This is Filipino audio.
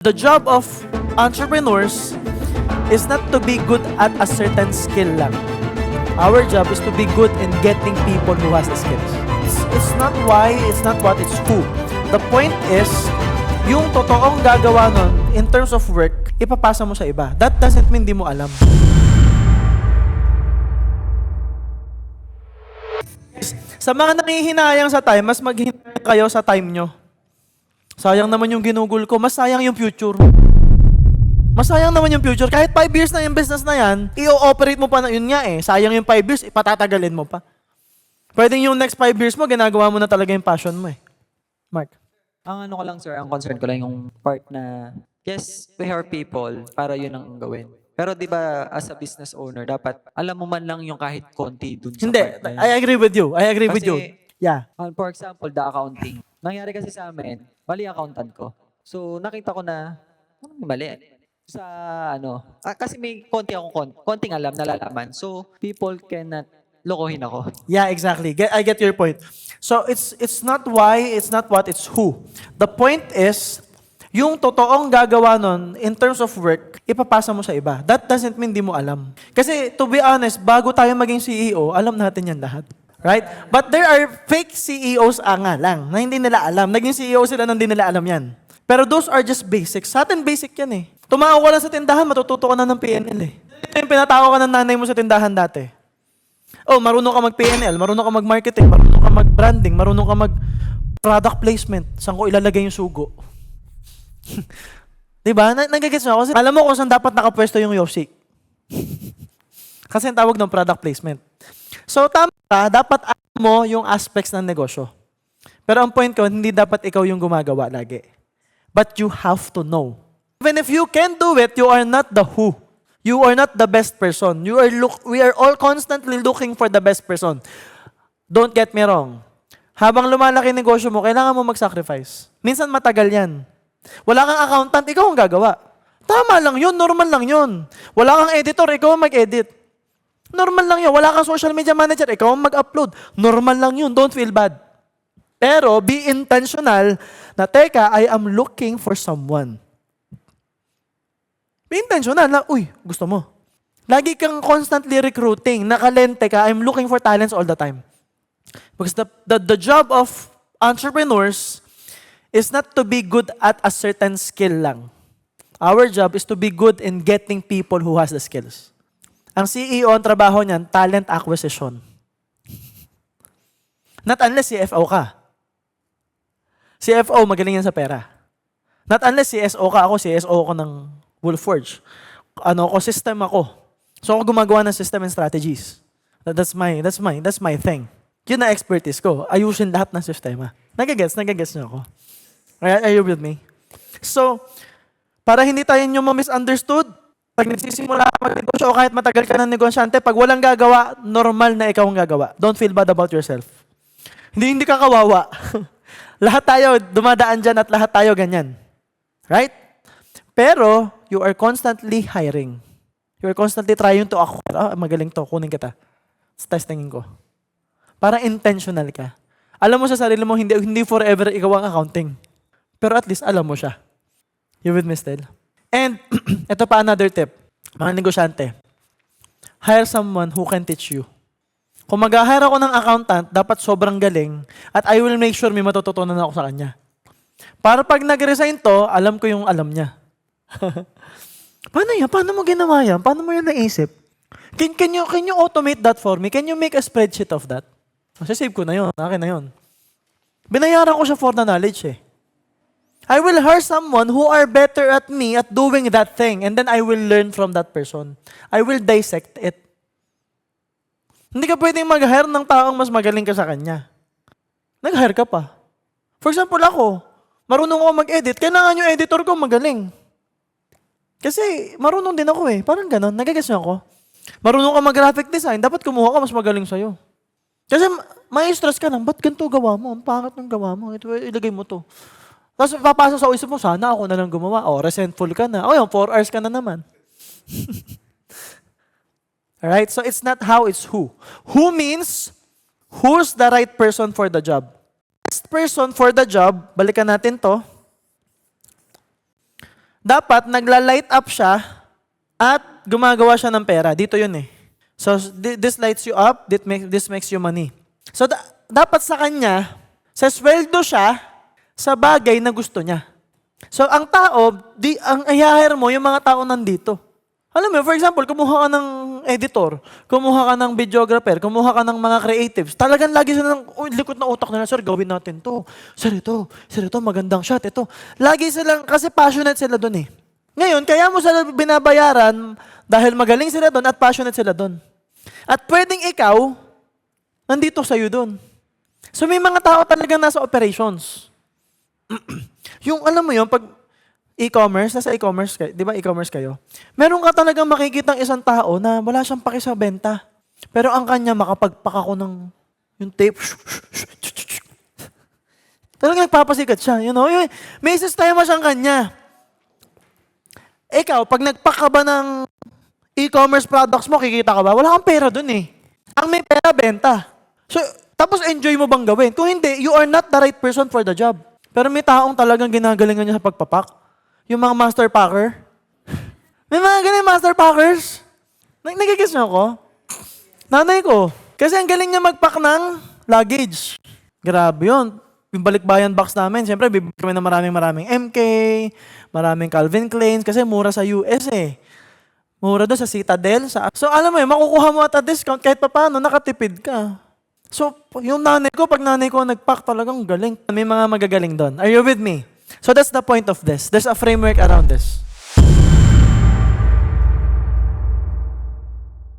The job of entrepreneurs is not to be good at a certain skill lang. Our job is to be good in getting people who has the skills. It's not why, it's not what, it's who. The point is, yung totoong gagawa nun, in terms of work, ipapasa mo sa iba. That doesn't mean di mo alam. Sa mga nangihinayang sa time, mas maghinayang kayo sa time nyo. Sayang naman yung ginugol ko, mas sayang yung future. Mas sayang naman yung future. Kahit 5 years na yung business na yan, i-ooperate mo pa na, yun nga eh. Sayang yung 5 years, ipatatagalin mo pa. Pwedeng yung next 5 years mo, ginagawa mo na talaga yung passion mo eh. Mark? Ang ano ko lang sir, ang concern ko lang yung part na, yes, we hire people para yun ang gawin. Pero di ba as a business owner, dapat alam mo man lang yung kahit konti dun sa Hindi, part na yun. I agree with you. I agree with you. Yeah. For example, the accounting. Nangyari kasi sa amin, mali accountant ko. So nakita ko na, mali. Sa ano, kasi may konting alam, nalalaman. So people cannot lokohin ako. Yeah, exactly. I get your point. So it's not why, it's not what, it's who. The point is, yung totoong gagawa nun, in terms of work, ipapasa mo sa iba. That doesn't mean di mo alam. Kasi to be honest, bago tayo maging CEO, alam natin yan lahat. Right? But there are fake CEOs nga lang, na hindi nila alam. Naging CEO sila nang hindi nila alam yan. Pero those are just basics. Sa atin, basic yan eh. Tumao ka lang sa tindahan, matututo ka na ng PNL eh. Ito yung pinatao ka ng nanay mo sa tindahan dati. Oh, marunong ka mag-PNL, marunong ka mag-marketing, marunong ka mag-branding, marunong ka mag-product placement. Saan ko ilalagay yung sugo? Diba? Nagagets mo ako. Alam mo kung saan dapat nakapwesto yung Yoshi. Kasi ang tawag ng product placement. So, tama ka, dapat alam mo yung aspects ng negosyo. Pero ang point ko, hindi dapat ikaw yung gumagawa lagi. But you have to know. Even if you can do it, you are not the who. You are not the best person. We are all constantly looking for the best person. Don't get me wrong. Habang lumalaki negosyo mo, kailangan mo mag-sacrifice. Minsan matagal yan. Wala kang accountant, ikaw ang gagawa. Tama lang yun, normal lang yun. Wala kang editor, ikaw ang mag-edit. Normal lang yun. Wala kang social media manager, ikaw ang mag-upload. Normal lang yun, don't feel bad. Pero be intentional na, teka, I am looking for someone. Be intentional na, uy, gusto mo. Lagi kang constantly recruiting, nakalente ka, I'm looking for talents all the time. Because the job of entrepreneurs is not to be good at a certain skill lang. Our job is to be good in getting people who has the skills. Ang CEO, ang trabaho niyan, talent acquisition. Not unless CFO ka. CFO, magaling yan sa pera. Not unless CSO ka, ako CSO ko ng Wolfforge. System ako. So ako gumagawa ng system and strategies. That's my thing. Yun na expertise ko. Ayusin lahat ng sistema. Nagagets niyo ako. Are you with me? So, para hindi tayo nyo ma-misunderstood, pag nagsisimula ka mag-negosyo o kahit matagal ka ng negosyante, pag walang gagawa, normal na ikaw ang gagawa. Don't feel bad about yourself. Hindi ka kawawa. Lahat tayo dumadaan dyan at lahat tayo ganyan. Right? Pero, you are constantly hiring. You are constantly trying to acquire. Magaling to, kunin kita. Testingin ko. Para intentional ka. Alam mo sa sarili mo, hindi forever ikaw ang accounting. Pero at least alam mo siya. You with me still? And, ito pa another tip. Mga negosyante, hire someone who can teach you. Kung mag-hire ako ng accountant, dapat sobrang galing at I will make sure may matututunan ako sa kanya. Para pag nag-resign to, alam ko yung alam niya. Paano yan? Paano mo ginawa yan? Paano mo yan naisip? Can you automate that for me? Can you make a spreadsheet of that? Kasi save ko na yun. Akin na yun. Binayaran ko siya for the knowledge eh. I will hire someone who are better at me at doing that thing and then I will learn from that person. I will dissect it. Hindi ka pwedeng mag-hire ng taong mas magaling ka sa kanya. Nag-hire ka pa. For example, ako, marunong ako mag-edit, kailangan yung editor ko magaling. Kasi marunong din ako eh. Parang ganon. Nagagets niyo ako? Marunong ka mag-graphic design, dapat kumuha ka mas magaling sa'yo. Kasi may stress ka lang, ba't ganito gawa mo? Ang pangat ng gawa mo. Ito, ilagay mo to. Tapos papasok sa isip mo, sana ako na lang gumawa. O, resentful ka na. O, yung 4 hours ka na naman. Alright? So, it's not how, it's who. Who means, who's the right person for the job? Best person for the job, balikan natin to. dapat nagla-light up siya at gumagawa siya ng pera. Dito yun eh. So, this lights you up, this makes you money. So, dapat sa kanya, sa sweldo siya, sa bagay na gusto niya. So, ang tao, ang i-hire mo, yung mga tao nandito. Alam mo, for example, kumuha ka ng editor, kumuha ka ng videographer, kumuha ka ng mga creatives. Talagang lagi sila ng likot na utak nila, sir, gawin natin to. Sir, ito, magandang shot, ito. Lagi silang, kasi passionate sila doon eh. Ngayon, kaya mo sila binabayaran dahil magaling sila doon at passionate sila doon. At pwedeng ikaw, nandito sa'yo doon. So may mga tao talagang nasa operations. Yung alam mo yun, pag e-commerce, nasa e-commerce kayo, di ba e-commerce kayo? Meron ka talagang makikitang isang tao na wala siyang paki sa benta. Pero ang kanya makapagpak ako ng yung tape. Talagang nagpapasikat siya. You know? May sistema siyang kanya. Ikaw, pag nagpack ka ba ng e-commerce products mo, kikita ka ba? Wala kang pera dun eh. Ang may pera, benta. So, tapos enjoy mo bang gawin? Kung hindi, you are not the right person for the job. Pero may taong talagang ginagalingan niya sa pagpapak. Yung mga master packer. May mga ganyan master packers. Nagigis niyo ako? Nanay ko. Kasi ang galing niya magpack ng luggage. Grabe yun. Yung balikbayan box namin, siyempre, bibili kami ng maraming MK, maraming Calvin Kleins, kasi mura sa US eh. Mura doon sa Citadel. So alam mo yun, makukuha mo at a discount kahit paano, nakatipid ka. So yung nanay ko, pag nanay ko nag-pack talagang galing. May mga magagaling doon. Are you with me? So that's the point of this. There's a framework around this.